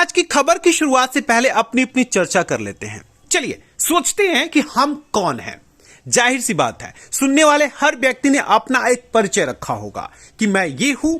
आज की खबर की शुरुआत से पहले अपनी अपनी चर्चा कर लेते हैं। चलिए सोचते हैं कि हम कौन हैं। जाहिर सी बात है, सुनने वाले हर व्यक्ति ने अपना एक परिचय रखा होगा कि मैं ये हूं,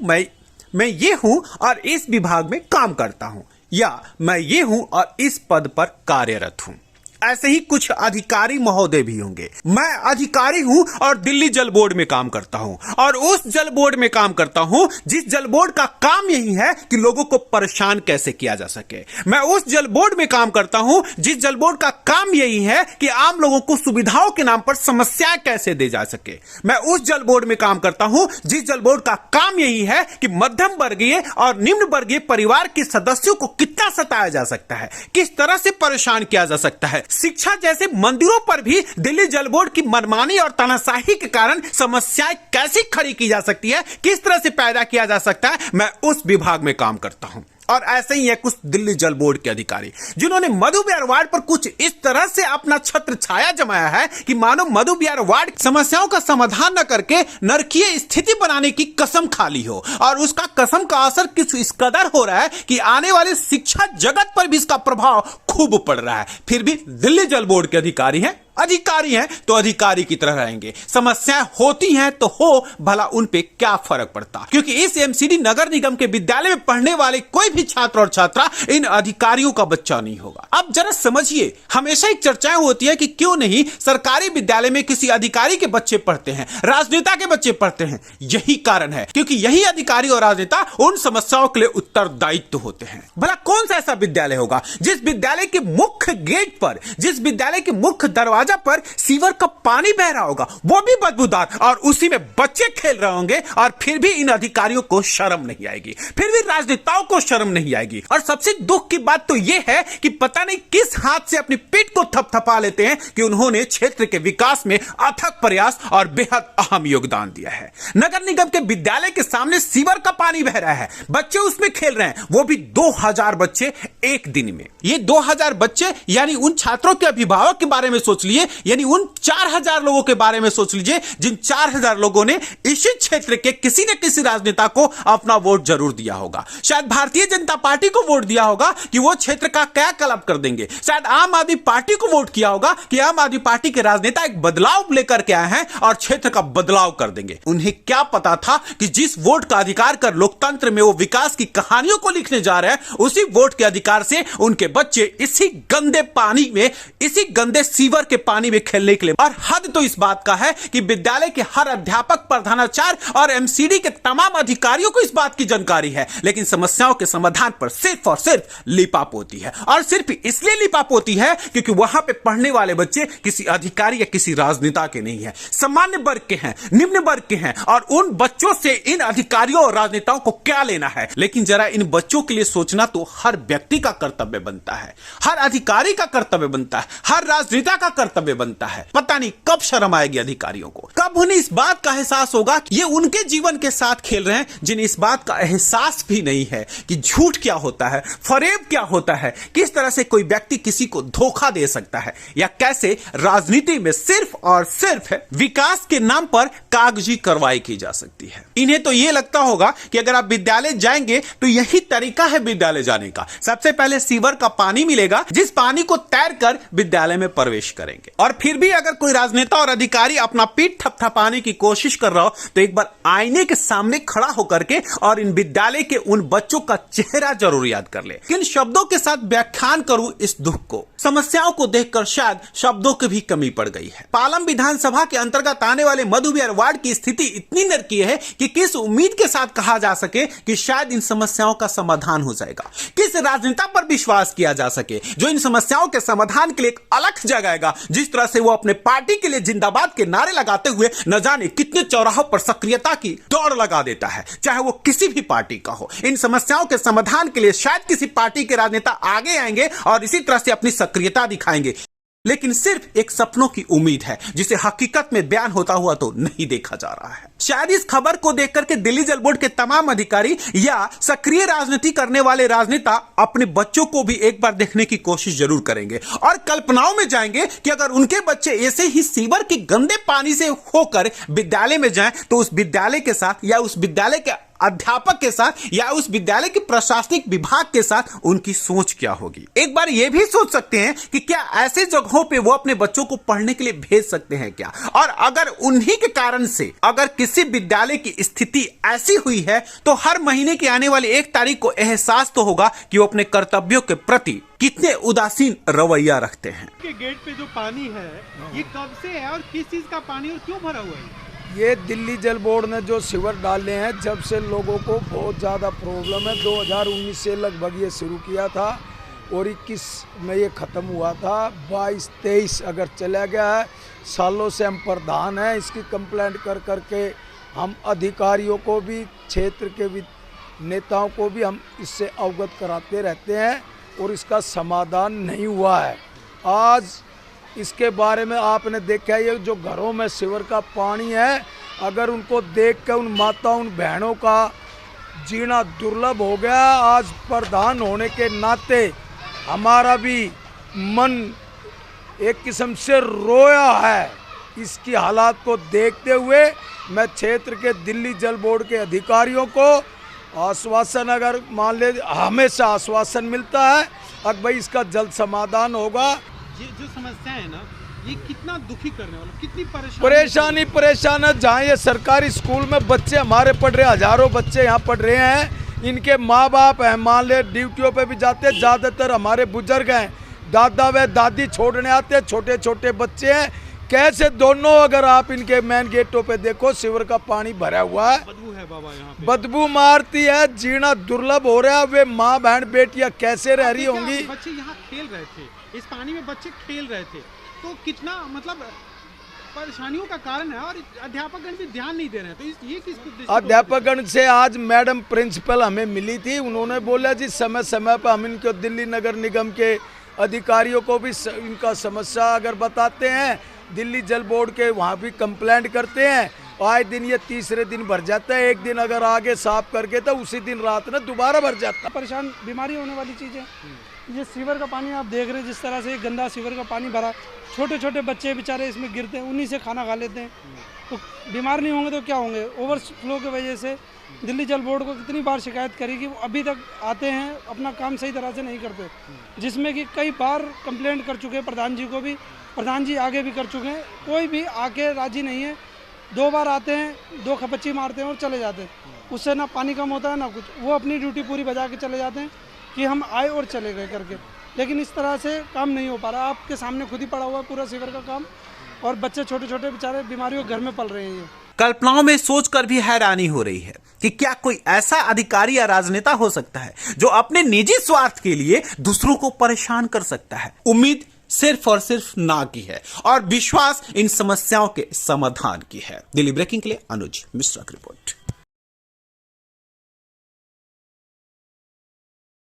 मैं ये हूं और इस विभाग में काम करता हूं, या मैं ये हूं और इस पद पर कार्यरत हूं। ऐसे ही कुछ अधिकारी महोदय भी होंगे। मैं अधिकारी हूं और दिल्ली जल बोर्ड में काम करता हूं, और उस जल बोर्ड में काम करता हूं जिस जल बोर्ड का काम यही है कि लोगों को परेशान कैसे किया जा सके। मैं उस जल बोर्ड में काम करता हूं जिस जल बोर्ड का काम यही है कि आम लोगों को सुविधाओं के नाम पर समस्याएं कैसे दी जा सके। मैं उस जल बोर्ड में काम करता हूं जिस जल बोर्ड का काम यही है कि मध्यम वर्गीय और निम्न वर्गीय परिवार के सदस्यों को कितना सताया जा सकता है, किस तरह से परेशान किया जा सकता है। शिक्षा जैसे मंदिरों पर भी दिल्ली जल बोर्ड की मनमानी और तानाशाही के कारण समस्याएं कैसी खड़ी की जा सकती है, किस तरह से पैदा किया जा सकता है, मैं उस विभाग में काम करता हूं। और ऐसे ही है कुछ दिल्ली जल बोर्ड के अधिकारी जिन्होंने मधु विहार वार्ड पर कुछ इस तरह से अपना छत्र छाया जमाया है कि मानो मधु विहार वार्ड समस्याओं का समाधान न करके नरकीय स्थिति बनाने की कसम खा ली हो, और उसका कसम का असर कुछ इस कदर हो रहा है कि आने वाले शिक्षा जगत पर भी इसका प्रभाव खूब पड़ रहा है। फिर भी दिल्ली जल बोर्ड के अधिकारी हैं तो अधिकारी की तरह रहेंगे। समस्याएं होती हैं तो हो, भला उन पे क्या फर्क पड़ता, क्योंकि इस एमसीडी नगर निगम के विद्यालय में पढ़ने वाले कोई भी छात्र और छात्रा इन अधिकारियों का बच्चा नहीं होगा। अब जरा समझिए, हमेशा एक चर्चाएं होती है कि क्यों नहीं सरकारी विद्यालय में किसी अधिकारी के बच्चे पढ़ते हैं, राजनेता के बच्चे पढ़ते हैं। यही कारण है, क्योंकि यही अधिकारी और राजनेता उन समस्याओं के लिए उत्तरदायित्व होते हैं। भला कौन सा ऐसा विद्यालय होगा जिस विद्यालय के मुख्य गेट पर, जिस विद्यालय के मुख्य दरवाजा पर सीवर का पानी बह रहा होगा, वो भी बदबूदार, और उसी में बच्चे खेल रहे होंगे, और फिर भी इन अधिकारियों को शर्म नहीं आएगी, फिर भी राजनेताओं को शर्म नहीं आएगी। और सबसे दुख की बात तो यह है कि पता नहीं किस हाथ से अपनी पीठ को थपथपा लेते हैं कि उन्होंने क्षेत्र के विकास में अथक प्रयास और बेहद अहम योगदान दिया है। नगर निगम के विद्यालय के सामने सीवर का पानी बह रहा है, बच्चे उसमें खेल रहे हैं, वो भी 2000 बच्चे एक दिन में। ये 2000 बच्चे यानी उन छात्रों के अभिभावक के बारे में सोच लीजिए, यानी उन 4000 लोगों के बारे में सोच लीजिए जिन 4000 लोगों ने इसी क्षेत्र के किसी न किसी राजनेता को अपना वोट जरूर दिया होगा। शायद भारतीय जनता पार्टी को वोट दिया होगा कि वो क्षेत्र का कायाकल्प कर देंगे। शायद आम आदमी पार्टी को वोट किया होगा कि आम आदमी पार्टी के राजनेता एक बदलाव लेकर के आए हैं और क्षेत्र का बदलाव कर देंगे। उन्हें क्या पता था कि जिस वोट का अधिकार कर लोकतंत्र में वो विकास की कहानियों को लिखने जा रहे हैं, उसी वोट के अधिकार से उनके बच्चे इसी गंदे पानी में, इसी गंदे सीवर के पानी में खेलने के लिए। और हद तो इस बात का है कि विद्यालय के हर अध्यापक, प्रधानाचार्य और एमसीडी के तमाम अधिकारियों को इस बात की जानकारी है, लेकिन समस्याओं के समाधान पर सिर्फ और सिर्फ लिपापोती है। और सिर्फ इसलिए लिपापोती है क्योंकि वहां पे पढ़ने वाले बच्चे किसी अधिकारी या किसी राजनेता के नहीं है, सामान्य वर्ग के हैं, निम्न वर्ग के हैं, और उन बच्चों से इन अधिकारियों और राजनेताओं को क्या लेना है। लेकिन जरा इन बच्चों के लिए सोचना तो हर व्यक्ति का कर्तव्य बनता है, हर अधिकारी का कर्तव्य बनता है, हर राजनेता का कर्तव्य बनता है। पता नहीं कब शर्म आएगी अधिकारियों को, कब उन्हें इस बात का एहसास होगा कि ये उनके जीवन के साथ खेल रहे हैं, जिन्हें इस बात का एहसास भी नहीं है कि झूठ क्या होता है, फरेब क्या होता है, किस तरह से कोई व्यक्ति किसी को धोखा दे सकता है, या कैसे राजनीति में सिर्फ और सिर्फ विकास के नाम पर कागजी कार्रवाई की जा सकती है। इन्हें तो यह लगता होगा कि अगर आप विद्यालय जाएंगे तो यही तरीका है विद्यालय जाने का, सबसे पहले सीवर का पानी मिलेगा, जिस पानी को तैर कर विद्यालय में प्रवेश करेंगे। और फिर भी अगर कोई राजनेता और अधिकारी अपना पीठ थपथपाने की कोशिश कर रहा हो तो एक बार आईने के सामने खड़ा होकर के और इन विद्यालय के उन बच्चों का चेहरा जरूर याद कर ले। किन शब्दों के साथ व्याख्यान करूं इस दुख को, समस्याओं को देखकर शायद शब्दों की भी कमी पड़ गई है। पालम विधानसभा के अंतर्गत आने वाले मधु विहार वार्ड की स्थिति इतनी नरकीय है कि किस उम्मीद के साथ कहा जा सके कि शायद इन समस्याओं का समाधान हो जाएगा, किस राजनेता पर विश्वास किया जा सके जो इन समस्याओं के समाधान के लिए एक अलख जगाएगा। जिस तरह से वो अपने पार्टी के लिए जिंदाबाद के नारे लगाते हुए न जाने कितने चौराहों पर सक्रियता की दौड़ लगा देता है, चाहे वो किसी भी पार्टी का हो। इन समस्याओं के समाधान के लिए शायद किसी पार्टी के राजनेता आगे आएंगे और इसी तरह से अपनी सक्रियता दिखाएंगे, लेकिन सिर्फ एक सपनों की उम्मीद है जिसे हकीकत में बयान होता हुआ तो नहीं देखा जा रहा है। शायद इस खबर को देखकर के दिल्ली जल बोर्ड के तमाम अधिकारी या सक्रिय राजनीति करने वाले राजनेता अपने बच्चों को भी एक बार देखने की कोशिश जरूर करेंगे और कल्पनाओं में जाएंगे कि अगर उनके बच्चे ऐसे ही सीवर के गंदे पानी से होकर विद्यालय में जाएं तो उस विद्यालय के साथ या उस विद्यालय के अध्यापक के साथ या उस विद्यालय के प्रशासनिक विभाग के साथ उनकी सोच क्या होगी। एक बार यह भी सोच सकते हैं कि क्या ऐसे जगहों पे वो अपने बच्चों को पढ़ने के लिए भेज सकते हैं क्या, और अगर उन्हीं के कारण से अगर किसी विद्यालय की स्थिति ऐसी हुई है तो हर महीने की आने वाली 1 तारीख को एहसास तो होगा कि वो अपने कर्तव्यों के प्रति कितने उदासीन रवैया रखते हैं। के गेट पे जो पानी है ये कब से है और किस चीज का पानी और क्यों भरा हुआ है? ये दिल्ली जल बोर्ड ने जो सीवर डाले हैं, जब से लोगों को बहुत ज़्यादा प्रॉब्लम है। 2019 से लगभग ये शुरू किया था और 21 में ये ख़त्म हुआ था। 22-23 अगर चला गया है। सालों से हम प्रधान हैं, इसकी कंप्लेंट कर करके हम अधिकारियों को भी, क्षेत्र के भी नेताओं को भी हम इससे अवगत कराते रहते हैं और इसका समाधान नहीं हुआ है। आज इसके बारे में आपने देखा है, ये जो घरों में सीवर का पानी है, अगर उनको देख के उन माताओं, उन बहनों का जीना दुर्लभ हो गया। आज प्रधान होने के नाते हमारा भी मन एक किस्म से रोया है। इसकी हालात को देखते हुए मैं क्षेत्र के दिल्ली जल बोर्ड के अधिकारियों को आश्वासन, अगर मान ले, हमेशा आश्वासन मिलता है अब भाई इसका जल्द समाधान होगा। ये जो समस्या है ना, ये कितना दुखी करने वाला, कितनी परेशान है। जहाँ ये सरकारी स्कूल में बच्चे हमारे पढ़ रहे हैं, हजारों बच्चे यहाँ पढ़ रहे हैं, इनके माँ बाप हैं, मान ले ड्यूटियों पे भी जाते हैं, ज़्यादातर हमारे बुजुर्ग हैं, दादा व दादी छोड़ने आते हैं, छोटे छोटे बच्चे हैं। कैसे दोनों, अगर आप इनके मेन गेटों पे देखो, सीवर का पानी भरा हुआ है, बदबू है बाबा यहाँ पे, बदबू मारती है, जीना दुर्लभ हो रहा है। वे माँ बहन बेटियां कैसे रह रही होंगी? बच्चे यहाँ खेल रहे थे, इस पानी में बच्चे खेल रहे थे, तो कितना मतलब परेशानियों का कारण है और अध्यापकगण भी ध्यान नहीं दे रहे हैं। तो ये किस अध्यापकगण से आज मैडम प्रिंसिपल हमें मिली थी, उन्होंने बोला जी समय समय पर हम इनको दिल्ली नगर निगम के अधिकारियों को भी इनका समस्या अगर बताते हैं, दिल्ली जल बोर्ड के वहाँ भी कंप्लेंट करते हैं। आए दिन ये तीसरे दिन भर जाता है, एक दिन अगर आगे साफ करके तो उसी दिन रात में दोबारा भर जाता है। परेशान बीमारी होने वाली चीज़ है। ये सीवर का पानी आप देख रहे हैं, जिस तरह से गंदा सीवर का पानी भरा, छोटे छोटे बच्चे बेचारे इसमें गिरते हैं, उन्हीं से खाना खा लेते हैं, तो बीमार नहीं होंगे तो क्या होंगे? ओवरफ्लो की वजह से दिल्ली जल बोर्ड को कितनी बार शिकायत करी कि वो अभी तक आते हैं, अपना काम सही तरह से नहीं करते, जिसमें कि कई बार कंप्लेंट कर चुके हैं प्रधान जी को भी, प्रधान जी आगे भी कर चुके हैं, कोई भी आके राजी नहीं है। 2 बार आते हैं, 2 खपच्ची मारते हैं और चले जाते हैं, उससे ना पानी कम होता है ना कुछ। वो अपनी ड्यूटी पूरी बजा के चले जाते हैं कि हम आए और चले गए करके, लेकिन इस तरह से काम नहीं हो पा रहा। आपके सामने खुद ही पड़ा हुआ है पूरा सीवर का काम, और बच्चे छोटे छोटे बेचारे बीमारियों घर में पल रहे हैं। ये कल्पनाओं में सोचकर भी हैरानी हो रही है कि क्या कोई ऐसा अधिकारी या राजनेता हो सकता है जो अपने निजी स्वार्थ के लिए दूसरों को परेशान कर सकता है। उम्मीद सिर्फ और सिर्फ ना की है और विश्वास इन समस्याओं के समाधान की है। दिल्ली ब्रेकिंग के लिए अनुज मिश्रा की रिपोर्ट।